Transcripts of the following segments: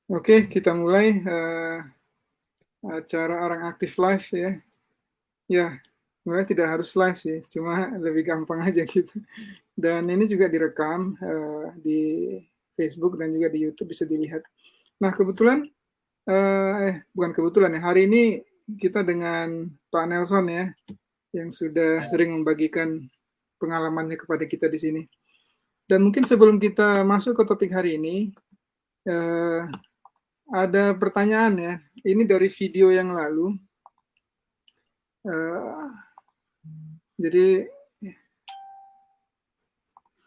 Oke, kita mulai acara Arang Aktif Live ya. Ya, sebenarnya tidak harus live sih, cuma lebih gampang aja gitu. Dan ini juga direkam di Facebook dan juga di YouTube bisa dilihat. Nah, kebetulan, bukan kebetulan ya, hari ini kita dengan Pak Nelson ya, yang sudah Ya, sering membagikan pengalamannya kepada kita di sini. Dan mungkin sebelum kita masuk ke topik hari ini, eh, ada pertanyaan ya. Ini dari video yang lalu. Eh, jadi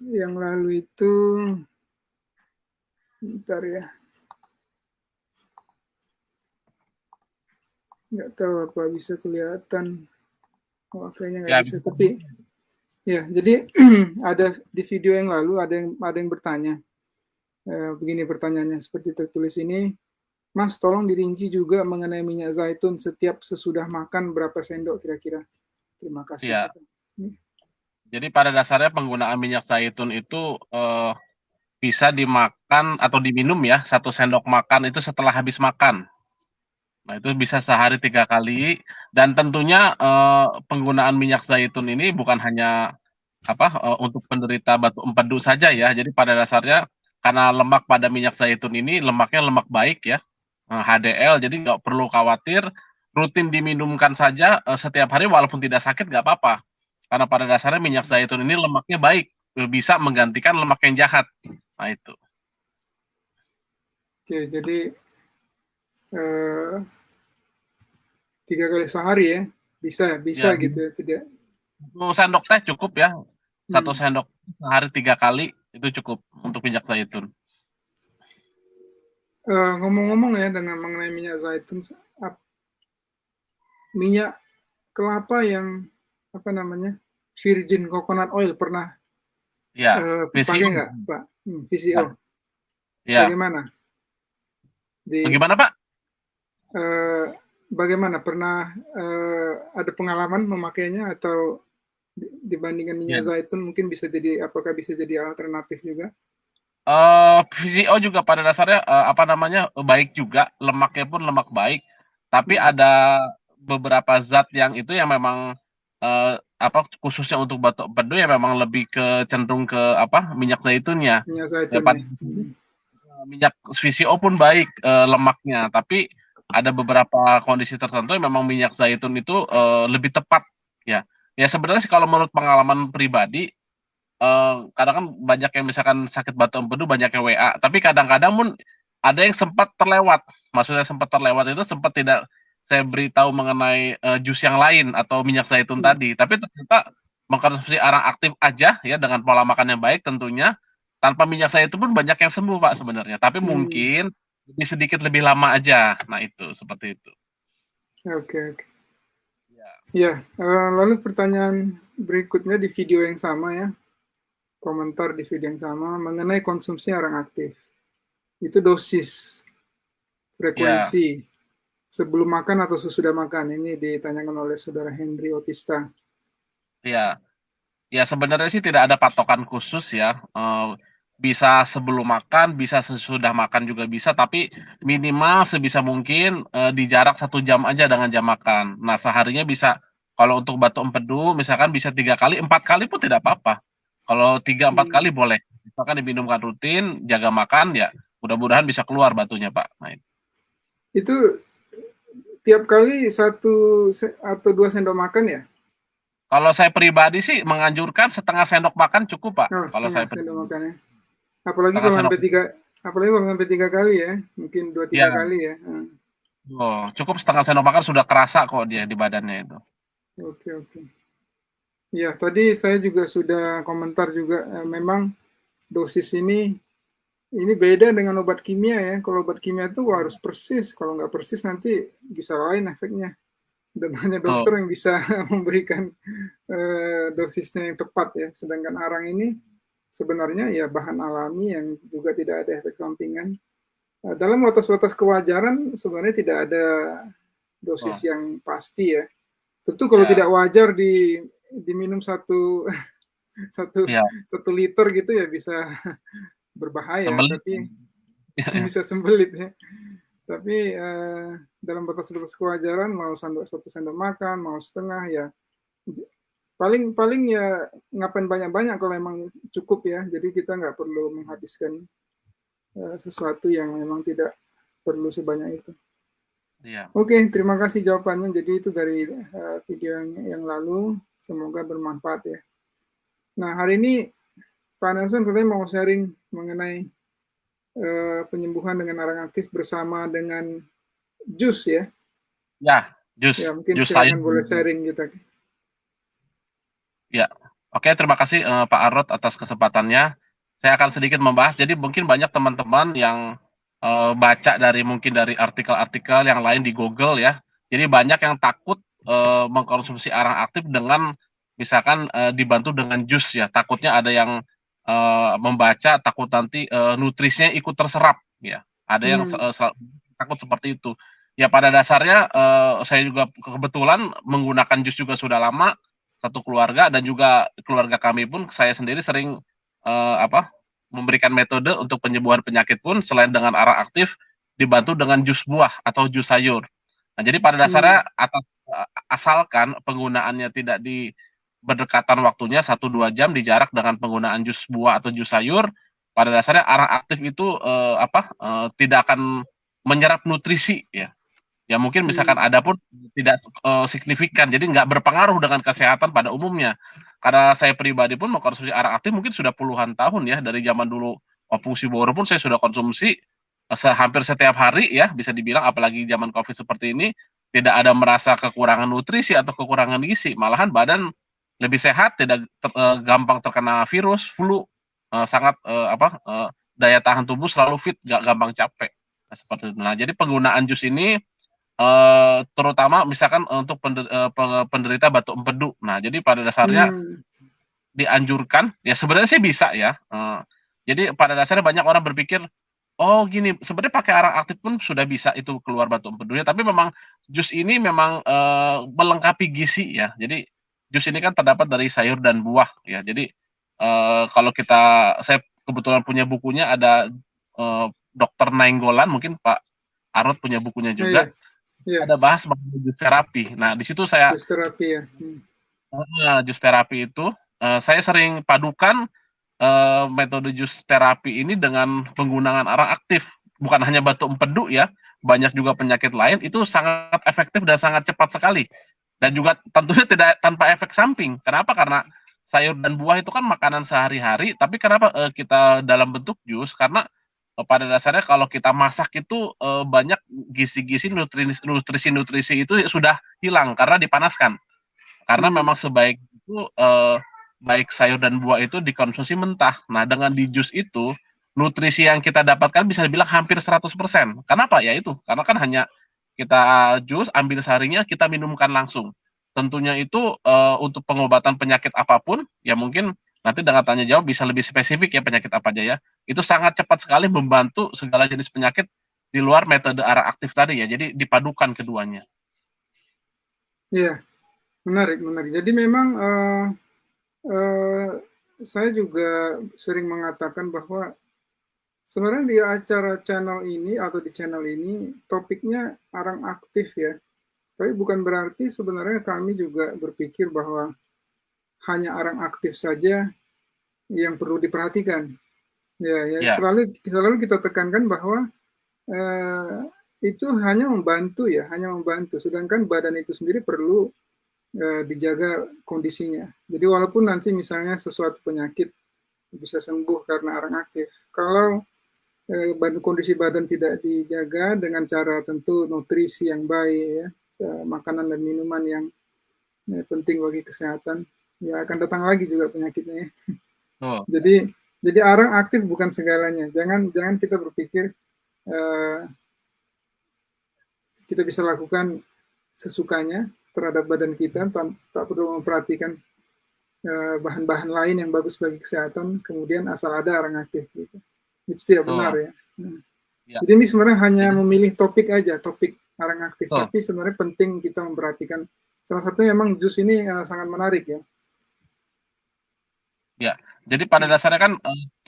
yang lalu itu, bentar ya, nggak tahu apa bisa kelihatan. Oh, kayaknya nggak ya bisa. bisa Tapi ya, jadi ada di video yang lalu ada yang bertanya. Begini pertanyaannya seperti tertulis ini. Mas, tolong dirinci juga mengenai minyak zaitun setiap sesudah makan berapa sendok kira-kira. Terima kasih. ya. Jadi pada dasarnya penggunaan minyak zaitun itu bisa dimakan atau diminum ya, 1 sendok makan itu setelah habis makan. Nah, itu bisa sehari 3 kali dan tentunya penggunaan minyak zaitun ini bukan hanya untuk penderita batu empedu saja ya. Jadi pada dasarnya karena lemak pada minyak zaitun ini lemaknya lemak baik ya, HDL, jadi nggak perlu khawatir, rutin diminumkan saja setiap hari walaupun tidak sakit nggak apa-apa. Karena pada dasarnya minyak zaitun ini lemaknya baik, bisa menggantikan lemak yang jahat. Nah itu. Oke, jadi eh, 3 kali sehari ya, bisa Ya, gitu ya, tidak. 1 sendok teh cukup ya. Satu Hmm. sendok sehari 3 kali itu cukup untuk minyak zaitun. Ngomong-ngomong ya dengan mengenai minyak zaitun, minyak kelapa yang apa namanya virgin coconut oil pernah Ya, pakai VCO. nggak Pak? VCO. Ya, ya. Bagaimana? Di Bagaimana Pak? eh, bagaimana pernah ada pengalaman memakainya atau dibandingkan Ya. minyak zaitun mungkin bisa jadi apakah bisa jadi alternatif juga? VCO juga pada dasarnya, baik juga, lemaknya pun lemak baik, tapi Hmm. ada beberapa zat yang itu yang memang, khususnya untuk batuk empedu ya memang lebih cenderung ke minyak zaitunnya. Minyak Ya zaitun ya. pada Hmm. minyak VCO pun baik, lemaknya, tapi ada beberapa kondisi tertentu yang memang minyak zaitun itu, lebih tepat, ya. Ya sebenarnya sih kalau menurut pengalaman pribadi, kadang kan banyak yang misalkan sakit batu empedu banyak yang WA, tapi kadang-kadang pun ada yang sempat terlewat. Maksudnya sempat terlewat itu sempat tidak saya beritahu mengenai, jus yang lain atau minyak zaitun Hmm. tadi. Tapi ternyata mengkonsumsi arang aktif aja ya dengan pola makan yang baik tentunya, tanpa minyak zaitun pun banyak yang sembuh Pak sebenarnya. Tapi Hmm. mungkin lebih sedikit lebih lama aja. Nah itu, seperti itu. Oke, oke. Ya, Ya, lalu pertanyaan berikutnya di video yang sama ya, komentar di video yang sama mengenai konsumsi arang aktif. Itu dosis, ya, frekuensi, sebelum makan atau sesudah makan. Ini ditanyakan oleh saudara Henry Otista. ya. Ya sebenarnya sih tidak ada patokan khusus ya, bisa sebelum makan, bisa sesudah makan juga bisa, tapi minimal sebisa mungkin, di jarak 1 jam aja dengan jam makan. Nah seharinya bisa kalau untuk batuk empedu misalkan bisa 3 kali, 4 kali pun tidak apa-apa. Kalau 3 4 Hmm. kali boleh, misalkan diminumkan rutin, jaga makan, ya mudah-mudahan bisa keluar batunya Pak. Nah itu. Itu tiap kali satu atau 2 sendok makan ya? Kalau saya pribadi sih menganjurkan 1/2 sendok makan cukup Pak, Oh, kalau setengah saya sendok pribadi, makan ya. Apalagi 1/2 kalau sendok. sampai tiga, apalagi kalau sampai 3 kali ya, mungkin dua tiga Ya. kali ya. Hmm. Oh, cukup 1/2 sendok makan sudah kerasa kok dia di badannya itu. Oke, oke. Ya, tadi saya juga sudah komentar juga, memang dosis ini beda dengan obat kimia ya. Kalau obat kimia itu harus persis, kalau nggak persis nanti bisa lain efeknya. Dan hanya Betul. dokter yang bisa memberikan dosisnya yang tepat ya. Sedangkan arang ini sebenarnya ya bahan alami yang juga tidak ada efek sampingan. Dalam batas-batas kewajaran sebenarnya tidak ada dosis Oh, yang pasti ya. Tentu kalau tidak ya, wajar diminum satu satu ya, 1 liter gitu ya bisa berbahaya. sembelit. Tapi bisa sembelit ya. Tapi dalam batas-batas kewajaran, mau satu sendok makan, mau setengah ya, paling ya ngapain banyak-banyak kalau emang cukup ya. Jadi kita nggak perlu menghabiskan sesuatu yang memang tidak perlu sebanyak itu. Iya. Oke, terima kasih jawabannya. Jadi itu dari video yang lalu. Semoga bermanfaat ya. Nah, hari ini Pak Nelson katanya mau sharing mengenai penyembuhan dengan arang aktif bersama dengan jus ya. Ya, Ya, mungkin jus sayur. silakan boleh sharing kita. Ya, oke, terima kasih Pak Arot atas kesempatannya. Saya akan sedikit membahas. Jadi mungkin banyak teman-teman yang baca mungkin dari artikel-artikel yang lain di Google ya. Jadi banyak yang takut mengkonsumsi arang aktif dengan misalkan dibantu dengan jus ya. Takutnya ada yang membaca takut nanti nutrisinya ikut terserap ya. Ada yang takut seperti itu. Ya pada dasarnya saya juga kebetulan menggunakan jus juga sudah lama, satu keluarga, dan juga keluarga kami pun saya sendiri sering memberikan metode untuk penyembuhan penyakit pun selain dengan arang aktif dibantu dengan jus buah atau jus sayur. Nah, jadi pada dasarnya asalkan penggunaannya tidak di berdekatan waktunya 1-2 jam di jarak dengan penggunaan jus buah atau jus sayur, pada dasarnya arang aktif itu tidak akan menyerap nutrisi ya. Ya mungkin misalkan ada pun tidak signifikan, jadi nggak berpengaruh dengan kesehatan pada umumnya. Karena saya pribadi pun mengkonsumsi arang aktif mungkin sudah puluhan tahun ya, dari zaman dulu Opus Boro pun saya sudah konsumsi hampir setiap hari ya, bisa dibilang, apalagi zaman COVID seperti ini, tidak ada merasa kekurangan nutrisi atau kekurangan gizi, malahan badan lebih sehat, tidak gampang terkena virus, flu, sangat daya tahan tubuh selalu fit, nggak gampang capek. Nah, seperti itu. Nah, jadi penggunaan jus ini terutama misalkan untuk penderita batuk empedu. Nah, jadi pada dasarnya dianjurkan, ya sebenarnya sih bisa ya. Jadi pada dasarnya banyak orang berpikir, oh gini, sebenarnya pakai arang aktif pun sudah bisa itu keluar batuk empedunya, tapi memang jus ini memang melengkapi gizi ya. Jadi jus ini kan terdapat dari sayur dan buah ya. Jadi kalau saya kebetulan punya bukunya, ada Dokter Nainggolan, mungkin Pak Arut punya bukunya juga. Ada bahas mengenai jus terapi. Nah, di situ saya jus terapi ya. Jus terapi itu saya sering padukan metode jus terapi ini dengan penggunaan arang aktif. Bukan hanya batuk empedu ya, banyak juga penyakit lain, itu sangat efektif dan sangat cepat sekali. Dan juga tentunya tidak tanpa efek samping. Kenapa? Karena sayur dan buah itu kan makanan sehari-hari, tapi kenapa kita dalam bentuk jus? Karena pada dasarnya kalau kita masak itu banyak gizi-gizi, nutrisi-nutrisi itu sudah hilang karena dipanaskan. Karena memang sebaik itu baik sayur dan buah itu dikonsumsi mentah. Nah, dengan di jus itu nutrisi yang kita dapatkan bisa dibilang hampir 100%. Kenapa? Ya itu, karena kan hanya kita jus, ambil sarinya, kita minumkan langsung. Tentunya itu untuk pengobatan penyakit apapun, ya mungkin nanti dengan tanya jawab bisa lebih spesifik ya penyakit apa aja ya. Itu sangat cepat sekali membantu segala jenis penyakit di luar metode arang aktif tadi ya. Jadi dipadukan keduanya. Iya, menarik. Jadi memang saya juga sering mengatakan bahwa sebenarnya di acara channel ini atau di channel ini topiknya arang aktif ya. Tapi bukan berarti sebenarnya kami juga berpikir bahwa hanya arang aktif saja yang perlu diperhatikan. Ya. Selalu kita tekankan bahwa itu hanya membantu ya, Sedangkan badan itu sendiri perlu dijaga kondisinya. Jadi walaupun nanti misalnya sesuatu penyakit bisa sembuh karena arang aktif, kalau kondisi badan tidak dijaga dengan cara tentu nutrisi yang baik ya, makanan dan minuman yang penting bagi kesehatan, ya akan datang lagi juga penyakitnya. Jadi arang aktif bukan segalanya. Jangan kita berpikir kita bisa lakukan sesukanya terhadap badan kita, tak perlu memperhatikan bahan-bahan lain yang bagus bagi kesehatan, kemudian asal ada arang aktif. Gitu. Itu tidak benar ya. Jadi ini sebenarnya hanya memilih topik aja, topik arang aktif. Tapi sebenarnya penting kita memperhatikan. Salah satunya memang jus ini sangat menarik ya. Ya, Jadi pada dasarnya kan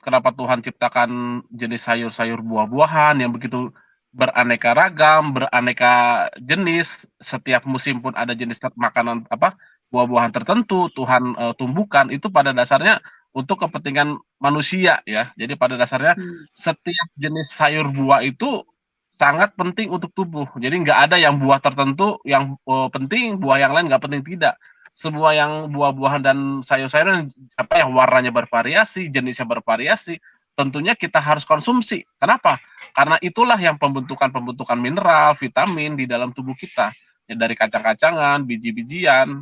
kenapa Tuhan ciptakan jenis sayur-sayur buah-buahan yang begitu beraneka ragam, beraneka jenis, setiap musim pun ada jenis makanan apa buah-buahan tertentu Tuhan tumbuhkan itu pada dasarnya untuk kepentingan manusia ya. Jadi pada dasarnya Hmm. setiap jenis sayur buah itu sangat penting untuk tubuh. Jadi nggak ada yang buah tertentu yang penting, buah yang lain nggak penting, tidak. Semua yang buah-buahan dan sayur-sayuran apa yang warnanya bervariasi, jenisnya bervariasi, tentunya kita harus konsumsi. Kenapa? Karena itulah yang pembentukan-pembentukan mineral, vitamin di dalam tubuh kita. Ya, dari kacang-kacangan, biji-bijian,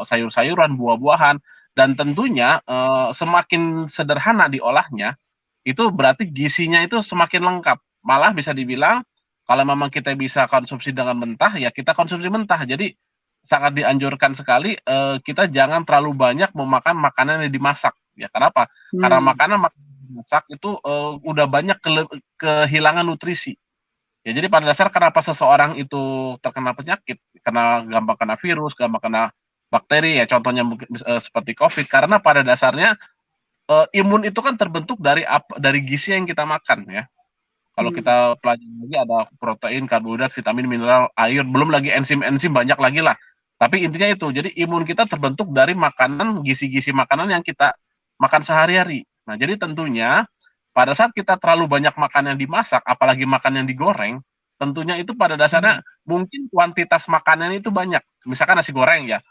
sayur-sayuran, buah-buahan, dan tentunya semakin sederhana diolahnya, itu berarti gizinya itu semakin lengkap. Malah bisa dibilang kalau memang kita bisa konsumsi dengan mentah, ya kita konsumsi mentah. Jadi sangat dianjurkan sekali kita jangan terlalu banyak memakan makanan yang dimasak. Ya kenapa? Karena Hmm. makanan dimasak itu udah banyak kehilangan nutrisi. Ya jadi pada dasar kenapa seseorang itu terkena penyakit, gampang kena virus, gampang kena bakteri ya contohnya mungkin seperti COVID karena pada dasarnya imun itu kan terbentuk dari gizi yang kita makan ya. Kalau Hmm. kita pelajari lagi ada protein, karbohidrat, vitamin, mineral, air, belum lagi enzim-enzim banyak lagi lah. Tapi intinya itu, jadi imun kita terbentuk dari makanan, gizi-gizi makanan yang kita makan sehari-hari. Nah, jadi tentunya pada saat kita terlalu banyak makan yang dimasak, apalagi makan yang digoreng, tentunya itu pada dasarnya Hmm. mungkin kuantitas makanan itu banyak. Misalkan nasi goreng ya,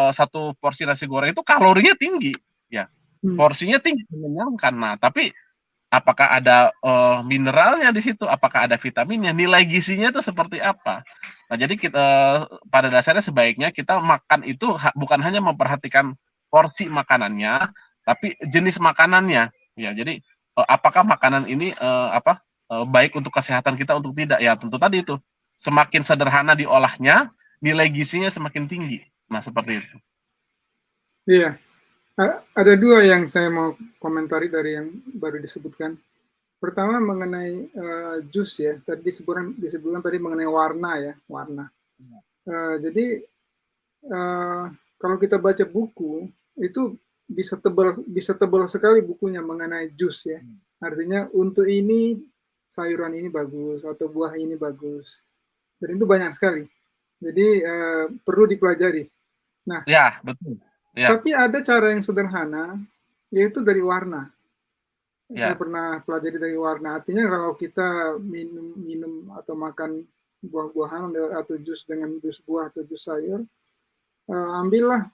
satu porsi nasi goreng itu kalorinya tinggi, ya Hmm. porsinya tinggi mengenyangkan. Nah, tapi apakah ada mineralnya di situ? Apakah ada vitaminnya? Nilai gizinya itu seperti apa? Nah, jadi kita pada dasarnya sebaiknya kita makan itu bukan hanya memperhatikan porsi makanannya, tapi jenis makanannya. Ya, jadi apakah makanan ini baik untuk kesehatan kita untuk tidak? Ya, tentu tadi itu semakin sederhana diolahnya, nilai gizinya semakin tinggi. Nah, seperti itu. Iya. Ada dua yang saya mau komentari dari yang baru disebutkan. Pertama mengenai jus ya. Tadi disebutkan tadi mengenai warna ya, warna. Jadi uh, kalau kita baca buku itu bisa tebal sekali bukunya mengenai jus ya. Artinya untuk ini sayuran ini bagus atau buah ini bagus. Dan itu banyak sekali. Jadi perlu dipelajari. Nah, Ya, betul. Ya, tapi ada cara yang sederhana, yaitu dari warna. Saya ya. pernah pelajari dari warna. Artinya kalau kita minum atau makan buah-buahan atau jus dengan jus buah atau jus sayur, ambillah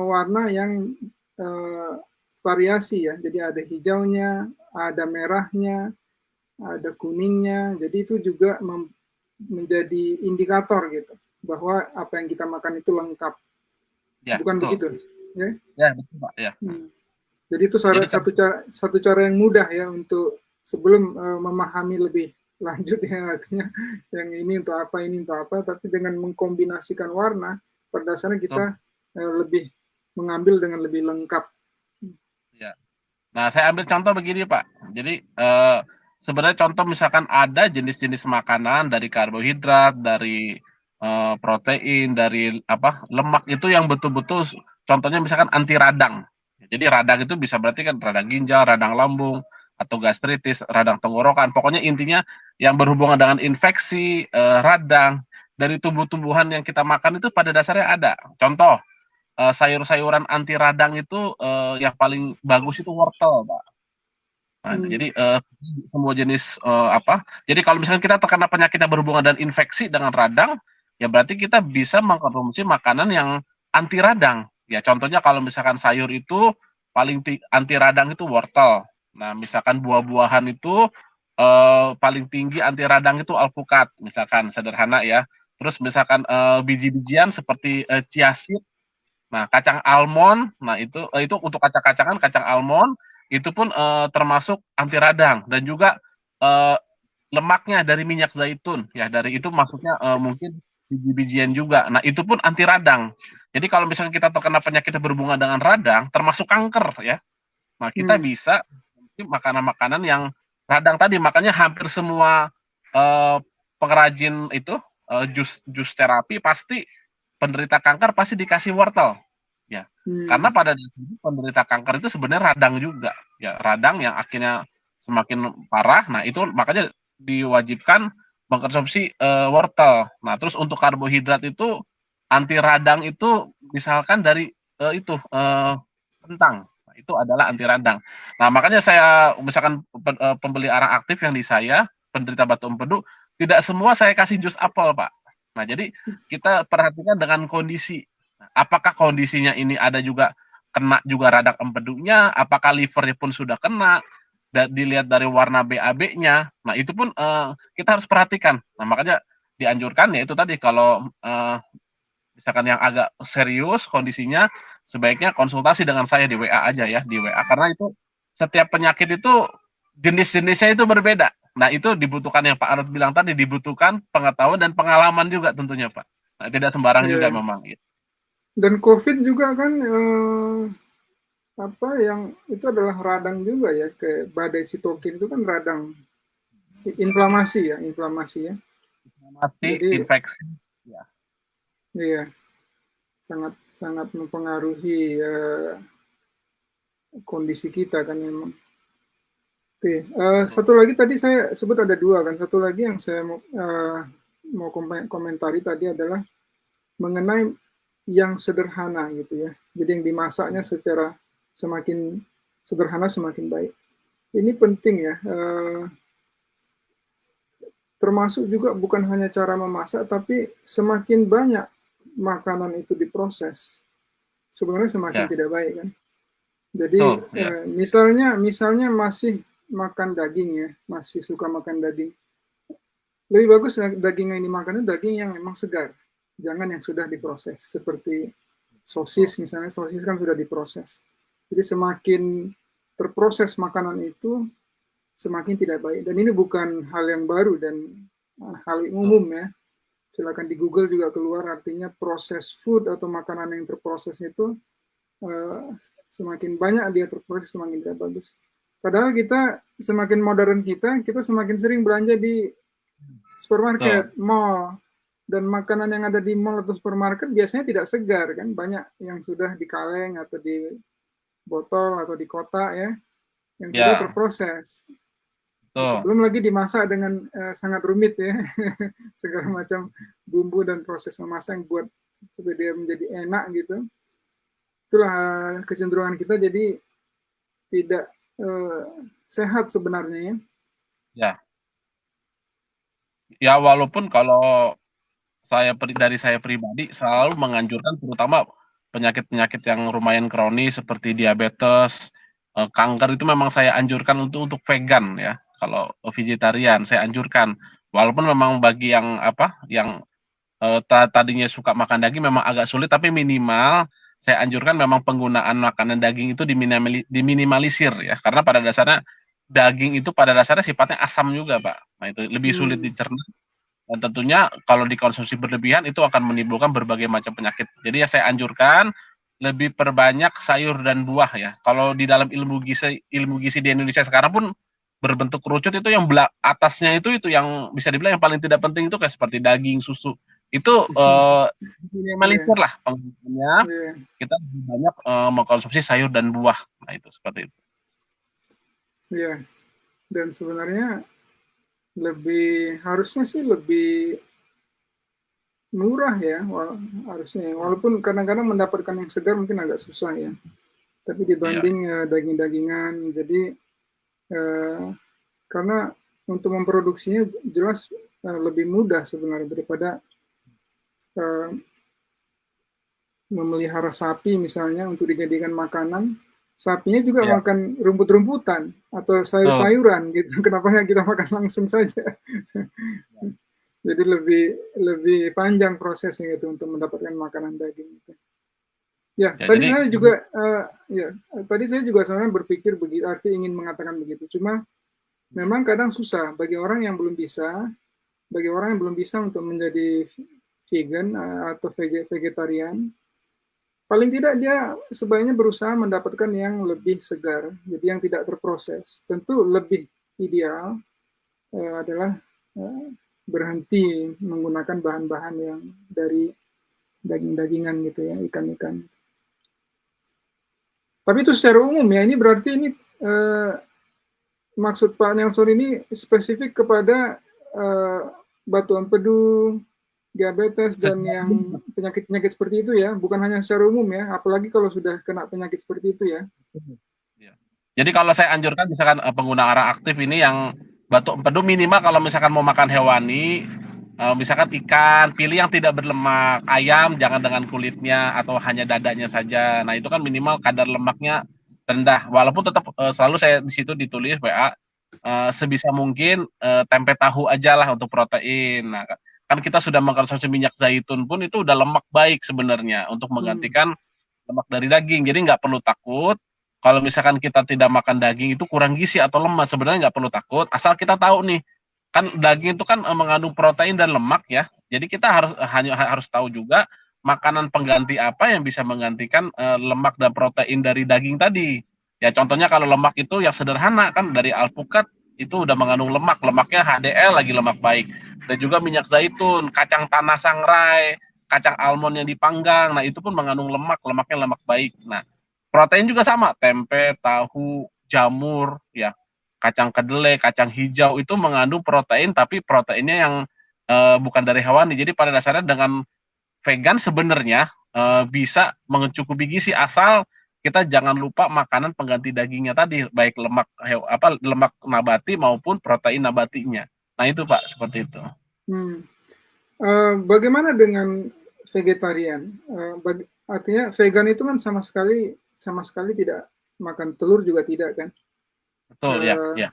warna yang uh, variasi ya. Jadi ada hijaunya, ada merahnya, ada kuningnya. Jadi itu juga menjadi indikator gitu bahwa apa yang kita makan itu lengkap. Ya, Bukan betul. begitu? Ya? Ya, betul, Pak. Ya. Hmm. Jadi itu Jadi kan satu cara yang mudah ya untuk sebelum memahami lebih lanjut ya artinya yang ini untuk apa, tapi dengan mengkombinasikan warna, pada dasarnya kita betul. lebih mengambil dengan lebih lengkap. Ya. Nah, saya ambil contoh begini, Pak. Jadi sebenarnya contoh misalkan ada jenis-jenis makanan dari karbohidrat, dari protein, dari apa lemak itu yang betul-betul contohnya misalkan anti radang. Jadi radang itu bisa berarti kan radang ginjal, radang lambung, atau gastritis, radang tenggorokan. Pokoknya intinya yang berhubungan dengan infeksi, radang dari tumbuh-tumbuhan yang kita makan itu pada dasarnya ada. Contoh sayur-sayuran anti radang itu yang paling bagus itu wortel, Pak. Nah, Hmm. jadi semua jenis jadi kalau misalnya kita terkena penyakit yang berhubungan dengan infeksi dengan radang, ya berarti kita bisa mengkonsumsi makanan yang anti radang. Ya contohnya kalau misalkan sayur itu paling anti radang itu wortel. Nah, misalkan buah-buahan itu paling tinggi anti radang itu alpukat, misalkan sederhana ya. Terus misalkan biji-bijian seperti chia seed. Nah, kacang almond, nah itu untuk kacang-kacangan, kacang almond itu pun termasuk anti radang dan juga lemaknya dari minyak zaitun ya dari itu maksudnya mungkin biji-bijian juga. Nah, itu pun anti radang. Jadi kalau misalnya kita terkena penyakit yang berhubungan dengan radang, termasuk kanker ya. Nah, kita Hmm. bisa makanan-makanan yang radang tadi, makanya hampir semua eh, pengrajin itu jus terapi pasti penderita kanker pasti dikasih wortel. ya. Karena Hmm. pada dasarnya penderita kanker itu sebenarnya radang juga, ya radang yang akhirnya semakin parah. Nah itu makanya diwajibkan mengkonsumsi wortel. Nah terus untuk karbohidrat itu anti radang itu misalkan dari itu kentang. Nah, itu adalah anti radang. Nah makanya saya misalkan pembelian aktif yang di saya penderita batu empedu tidak semua saya kasih jus apel Pak. Nah jadi kita perhatikan dengan kondisi. Apakah kondisinya ini ada juga kena juga radang empedunya, apakah livernya pun sudah kena, dilihat dari warna BAB-nya. Nah itu pun kita harus perhatikan. Nah makanya dianjurkan ya itu tadi kalau misalkan yang agak serius kondisinya, sebaiknya konsultasi dengan saya di WA aja ya, di WA. Karena itu setiap penyakit itu jenis-jenisnya itu berbeda. Nah itu dibutuhkan yang Pak Arut bilang tadi, dibutuhkan pengetahuan dan pengalaman juga tentunya Pak. Nah, tidak sembarang juga Ya. memang. Dan COVID juga kan apa yang itu adalah radang juga ya, ke badai sitokin itu kan radang inflamasi ya. Inflamasi, Jadi infeksi, ya. iya, sangat sangat mempengaruhi kondisi kita kan memang. Oke, Betul. satu lagi tadi saya sebut ada dua kan. Satu lagi yang saya mau komentari tadi adalah mengenai yang sederhana gitu ya. Jadi yang dimasaknya secara semakin sederhana semakin baik. Ini penting ya. Termasuk juga bukan hanya cara memasak, tapi semakin banyak makanan itu diproses, sebenarnya semakin Ya, tidak baik kan. Jadi betul, ya. misalnya masih makan daging ya, masih suka makan daging. Lebih bagus daging yang dimakan itu daging yang memang segar, jangan yang sudah diproses. Seperti Betul, sosis misalnya, sosis kan sudah diproses. Jadi semakin terproses makanan itu, semakin tidak baik. Dan ini bukan hal yang baru dan hal yang betul. umum ya. Silakan di Google juga keluar artinya proses food atau makanan yang terproses itu semakin banyak dia terproses semakin tidak bagus. Padahal kita semakin modern kita semakin sering belanja di Betul. supermarket, mall, dan makanan yang ada di mall atau supermarket biasanya tidak segar kan, banyak yang sudah di kaleng atau di botol atau di kotak ya, yang sudah Ya, terproses. Gitu. betul. Belum lagi dimasak dengan sangat rumit ya, segala macam bumbu dan proses memasak yang buat supaya dia menjadi enak gitu. Itulah kecenderungan kita jadi tidak sehat sebenarnya ya. Ya. Ya walaupun kalau dari saya pribadi selalu menganjurkan terutama penyakit-penyakit yang lumayan kronis seperti diabetes, kanker itu memang saya anjurkan untuk vegan ya. Kalau vegetarian saya anjurkan. Walaupun memang bagi yang apa, yang tadinya suka makan daging memang agak sulit tapi minimal saya anjurkan memang penggunaan makanan daging itu diminimalisir ya. Karena pada dasarnya daging itu pada dasarnya sifatnya asam juga, Pak. Nah, itu lebih sulit Hmm. dicerna dan tentunya kalau dikonsumsi berlebihan itu akan menimbulkan berbagai macam penyakit. Jadi ya saya anjurkan lebih perbanyak sayur dan buah ya. Kalau di dalam ilmu gizi di Indonesia sekarang pun berbentuk kerucut itu yang atasnya itu yang bisa dibilang yang paling tidak penting itu kayak seperti daging, susu. Itu minimalisir Yeah, lah penggunaannya. yeah, Kita lebih banyak mengkonsumsi sayur dan buah. Nah itu seperti itu. yeah. Dan sebenarnya harusnya sih lebih murah ya, harusnya. Walaupun kadang-kadang mendapatkan yang segar mungkin agak susah ya. Tapi Iya, dibanding daging-dagingan, jadi eh, karena untuk memproduksinya jelas lebih mudah sebenarnya daripada eh, memelihara sapi misalnya untuk dijadikan makanan. Sapinya juga iya, makan rumput-rumputan atau betul. sayur-sayuran gitu. Kenapa nggak kita makan langsung saja? Jadi lebih lebih panjang prosesnya gitu untuk mendapatkan makanan daging itu. Ya, Ya jadi tadi saya juga sebenarnya berpikir begitu, arti ingin mengatakan begitu. Cuma memang kadang susah bagi orang yang belum bisa, bagi orang yang belum bisa untuk menjadi vegan atau vegetarian. Paling tidak dia sebaiknya berusaha mendapatkan yang lebih segar, jadi yang tidak terproses. Tentu lebih ideal adalah eh, berhenti menggunakan bahan-bahan yang dari daging-dagingan gitu ya, ikan-ikan. Tapi itu secara umum ya, ini berarti ini maksud Pak Nelson ini spesifik kepada batu empedu, diabetes, dan yang penyakit-penyakit seperti itu ya, bukan hanya secara umum ya, apalagi kalau sudah kena penyakit seperti itu ya. Jadi kalau saya anjurkan misalkan pengguna arang aktif ini yang batu empedu minimal kalau misalkan mau makan hewani, misalkan ikan, pilih yang tidak berlemak, ayam jangan dengan kulitnya atau hanya dadanya saja. Nah itu kan minimal kadar lemaknya rendah. Walaupun tetap selalu saya di situ ditulis WA sebisa mungkin tempe tahu aja lah untuk protein. Nah kan kita sudah mengkonsumsi minyak zaitun pun itu udah lemak baik sebenarnya untuk menggantikan lemak dari daging. Jadi nggak perlu takut kalau misalkan kita tidak makan daging itu kurang gizi atau lemak, sebenarnya nggak perlu takut, asal kita tahu nih, kan daging itu kan mengandung protein dan lemak ya. Jadi kita harus tahu juga makanan pengganti apa yang bisa menggantikan lemak dan protein dari daging tadi. Ya contohnya kalau lemak itu yang sederhana kan dari alpukat itu udah mengandung lemak, lemaknya HDL lagi lemak baik. Dan juga minyak zaitun, kacang tanah sangrai, kacang almond yang dipanggang, nah itu pun mengandung lemak, lemaknya lemak baik. Nah, protein juga sama, tempe, tahu, jamur, ya, kacang kedelai, kacang hijau itu mengandung protein, tapi proteinnya yang bukan dari hewani. Jadi pada dasarnya dengan vegan sebenarnya bisa mencukupi gizi asal kita jangan lupa makanan pengganti dagingnya tadi, baik lemak nabati maupun protein nabatinya. Nah itu Pak, seperti itu. Bagaimana dengan vegetarian? Artinya vegan itu kan sama sekali tidak makan telur juga tidak kan? Betul ya, ya.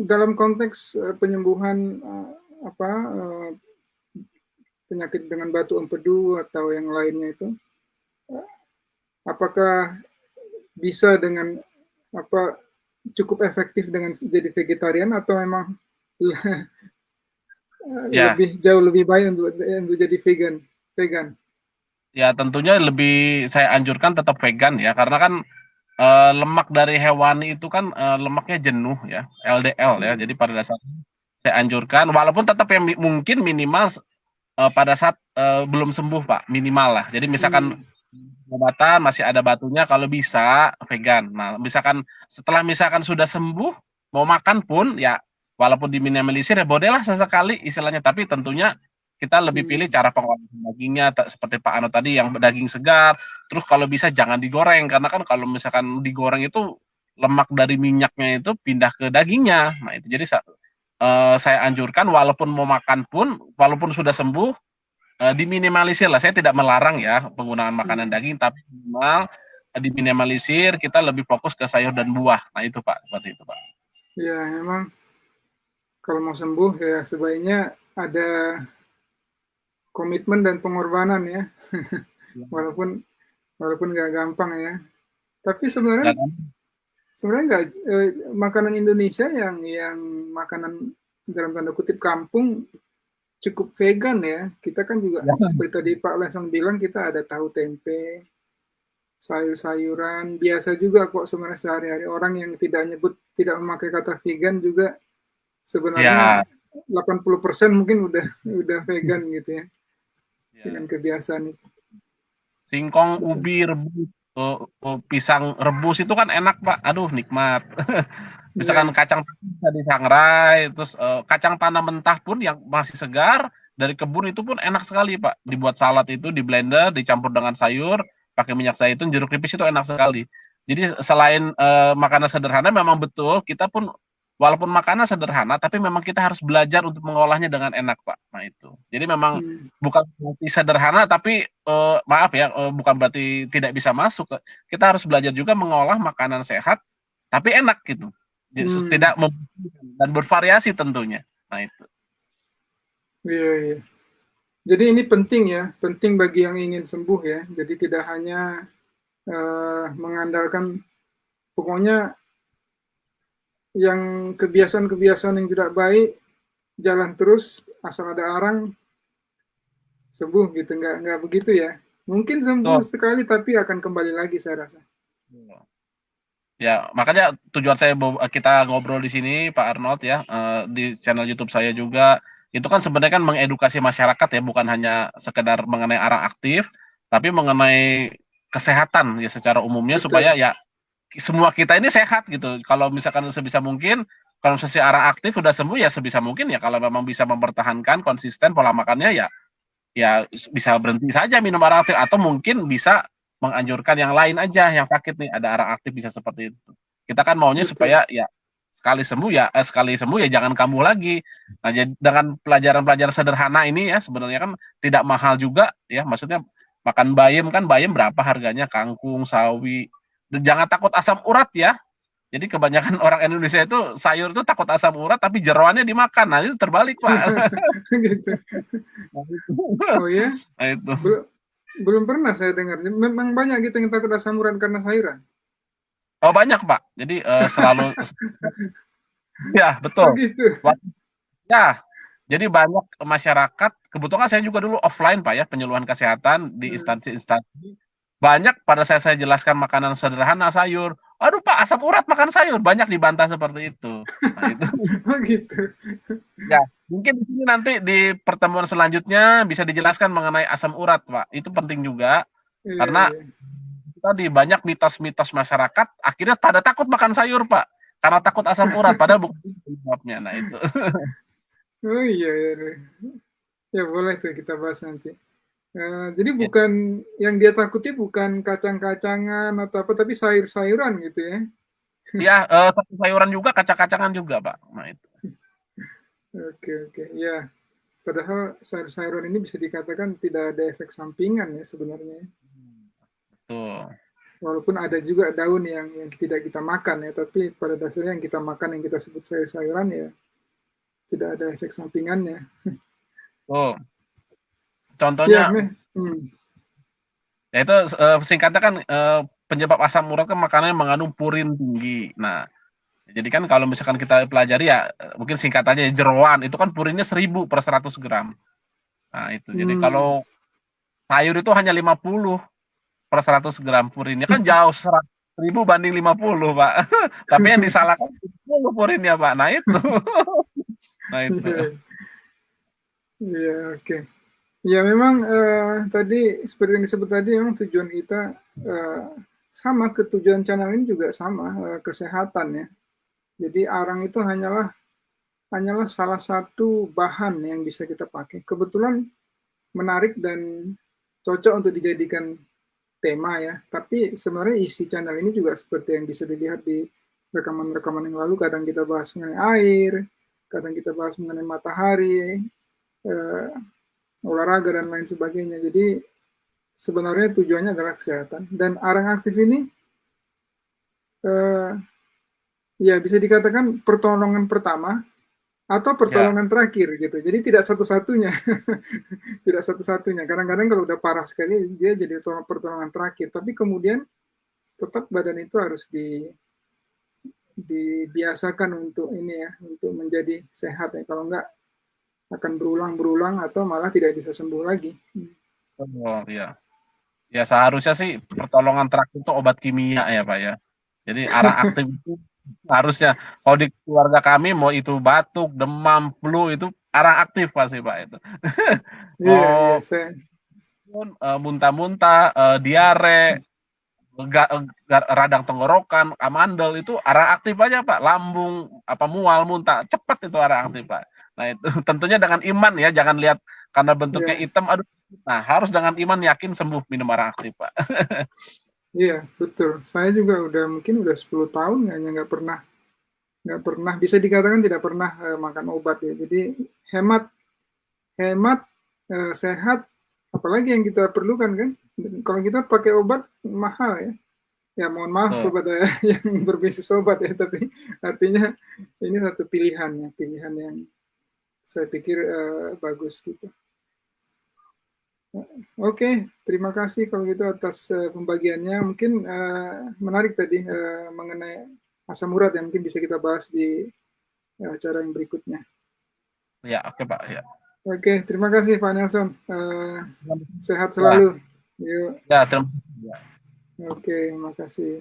Dalam konteks penyembuhan penyakit dengan batu empedu atau yang lainnya itu, apakah bisa dengan cukup efektif dengan jadi vegetarian atau memang jauh lebih baik untuk jadi vegan? Ya tentunya lebih saya anjurkan tetap vegan ya, karena kan lemak dari hewani itu kan lemaknya jenuh ya, LDL ya. Jadi pada dasarnya saya anjurkan, walaupun tetap yang mungkin minimal pada saat belum sembuh Pak, minimal lah. Jadi misalkan pengobatan masih ada batunya, kalau bisa vegan. Nah misalkan setelah sudah sembuh, mau makan pun ya walaupun diminimalisir ya bolehlah sesekali istilahnya, tapi tentunya kita lebih pilih cara pengolahan dagingnya seperti Pak Ano tadi yang daging segar. Terus kalau bisa jangan digoreng, karena kan kalau misalkan digoreng itu lemak dari minyaknya itu pindah ke dagingnya. Nah itu jadi saya anjurkan walaupun mau makan pun, walaupun sudah sembuh, diminimalisir lah. Saya tidak melarang ya penggunaan makanan daging, tapi minimal diminimalisir, kita lebih fokus ke sayur dan buah. Nah itu Pak, seperti itu Pak. Ya memang kalau mau sembuh ya sebaiknya ada komitmen dan pengorbanan ya. walaupun nggak gampang ya. Tapi sebenarnya nggak makanan Indonesia yang makanan dalam tanda kutip kampung cukup vegan ya. Kita kan juga seperti tadi Pak Lesang bilang, kita ada tahu tempe, sayur-sayuran, biasa juga kok sebenarnya sehari-hari. Orang yang tidak memakai kata vegan juga sebenarnya 80% mungkin udah vegan gitu ya. Dengan kebiasaan itu. Singkong, ubi, rebus, pisang rebus itu kan enak Pak. Aduh nikmat. Misalkan kacang bisa disangrai, terus kacang tanah mentah pun yang masih segar dari kebun itu pun enak sekali Pak. Dibuat salad itu di blender, dicampur dengan sayur, pakai minyak zaitun, jeruk nipis itu enak sekali. Jadi selain makanan sederhana, memang betul kita pun walaupun makanan sederhana, tapi memang kita harus belajar untuk mengolahnya dengan enak Pak. Nah itu. Jadi memang bukan berarti sederhana, tapi maaf ya, bukan berarti tidak bisa masuk. Kita harus belajar juga mengolah makanan sehat, tapi enak gitu. Tidak dan bervariasi tentunya. Nah itu. Iya. Jadi ini penting ya, penting bagi yang ingin sembuh ya. Jadi tidak hanya mengandalkan pokoknya yang kebiasaan-kebiasaan yang tidak baik jalan terus asal ada arang sembuh gitu, nggak begitu ya. Mungkin sembuh sekali tapi akan kembali lagi saya rasa. Ya, makanya tujuan saya kita ngobrol di sini Pak Arnold ya, di channel YouTube saya juga, itu kan sebenarnya kan mengedukasi masyarakat ya, bukan hanya sekedar mengenai arang aktif, tapi mengenai kesehatan ya secara umumnya Betul. supaya ya semua kita ini sehat gitu. Kalau misalkan sebisa mungkin kalau misalnya si arah aktif udah sembuh ya sebisa mungkin ya kalau memang bisa mempertahankan konsisten pola makannya ya bisa berhenti saja minum arang aktif atau mungkin bisa menganjurkan yang lain aja yang sakit nih ada arang aktif bisa seperti itu. Kita kan maunya Betul. supaya ya sekali sembuh ya jangan kambuh lagi. Nah, jadi dengan pelajaran-pelajaran sederhana ini ya sebenarnya kan tidak mahal juga ya. Maksudnya makan bayam berapa harganya kangkung, sawi. Dan jangan takut asam urat ya. Jadi kebanyakan orang Indonesia itu sayur itu takut asam urat tapi jeroannya dimakan. Nah, itu terbalik, Pak. Gitu. Nah, itu. Oh ya, Nah, itu. belum pernah saya dengar. Memang banyak gitu yang takut asam urat karena sayuran. Oh, banyak, Pak. Jadi selalu ya, Oh betul. gitu. Ya, jadi banyak masyarakat, kebetulan saya juga dulu offline Pak ya, penyuluhan kesehatan di Hmm. instansi-instansi. Banyak pada saya jelaskan makanan sederhana sayur, "Aduh Pak, asam urat makan sayur." Banyak dibantah seperti itu. Nah itu Oh gitu. ya, mungkin di sini nanti di pertemuan selanjutnya bisa dijelaskan mengenai asam urat Pak. Itu penting juga, Iya, karena iya. tadi banyak mitos-mitos masyarakat akhirnya pada takut makan sayur Pak, karena takut asam urat, padahal bukan itu penyebabnya. Nah itu. Oh iya, iya, iya. Ya boleh tuh kita bahas nanti. Jadi Ya. bukan yang dia takuti bukan kacang-kacangan atau apa, tapi sayur-sayuran gitu ya. Iya, sayuran juga, kacang-kacangan juga, Pak. Nah itu. Oke, oke. Ya, padahal sayur-sayuran ini bisa dikatakan tidak ada efek sampingan ya sebenarnya. Betul. Walaupun ada juga daun yang tidak kita makan ya, tapi pada dasarnya yang kita makan yang kita sebut sayur-sayuran ya tidak ada efek sampingannya. Tuh, Ya, contohnya hmm. ya itu singkatnya kan penyebab asam urat kan makanannya mengandung purin tinggi. Nah, jadi kan kalau misalkan kita pelajari ya mungkin singkatannya jeroan itu kan purinnya 1000 per 100 gram. Nah, itu. Jadi Hmm. kalau sayur itu hanya 50 per 100 gram purinnya kan jauh 1000 banding 50, Pak. Tapi yang disalahkan 10 purinnya, Pak. Nah, itu. Nah, itu. Iya, iya, oke. Ya memang tadi seperti yang disebut tadi memang tujuan kita sama, ketujuan channel ini juga sama, kesehatan ya. Jadi arang itu hanyalah salah satu bahan yang bisa kita pakai. Kebetulan menarik dan cocok untuk dijadikan tema ya. Tapi sebenarnya isi channel ini juga seperti yang bisa dilihat di rekaman-rekaman yang lalu. Kadang kita bahas mengenai air, kadang kita bahas mengenai matahari, eh, olahraga dan lain sebagainya. Jadi sebenarnya tujuannya adalah kesehatan. Dan arang aktif ini eh, ya bisa dikatakan pertolongan pertama atau Ya. pertolongan terakhir gitu. Jadi tidak satu-satunya, tidak satu-satunya. Kadang-kadang kalau udah parah sekali dia jadi pertolongan terakhir. Tapi kemudian tetap badan itu harus dibiasakan untuk ini ya, untuk menjadi sehat ya. Kalau enggak akan berulang-berulang atau malah tidak bisa sembuh lagi. Oh, iya. Ya seharusnya sih pertolongan terakhir itu obat kimia ya Pak ya. Jadi arang aktif itu harusnya kalau di keluarga kami mau itu batuk, demam, flu itu arang aktif pasti Pak itu. Iya, iya, Mau saya muntah-muntah, diare, radang tenggorokan, amandel itu arang aktif aja Pak. Lambung apa mual, muntah, cepat itu arang aktif Pak. Nah itu tentunya dengan iman ya, jangan lihat karena bentuknya ya, hitam, aduh. Nah harus dengan iman yakin sembuh minum arang aktif Pak. iya, betul. Saya juga mungkin udah 10 tahun hanya nggak pernah bisa dikatakan tidak pernah makan obat ya. Jadi hemat hemat sehat, apalagi yang kita perlukan kan. Kalau kita pakai obat mahal ya. Ya mohon maaf Tuh. kepada yang berbisnis obat ya, tapi artinya ini satu pilihan ya, pilihan yang saya pikir bagus gitu. Oke, terima kasih kalau gitu atas pembagiannya. Mungkin menarik tadi mengenai asam urat yang mungkin bisa kita bahas di acara yang berikutnya. Ya, oke Pak. Ya. Oke, terima kasih Pak Nelson. Sehat Ya, selalu. Yuk. ya terima kasih. Ya. Oke, terima kasih.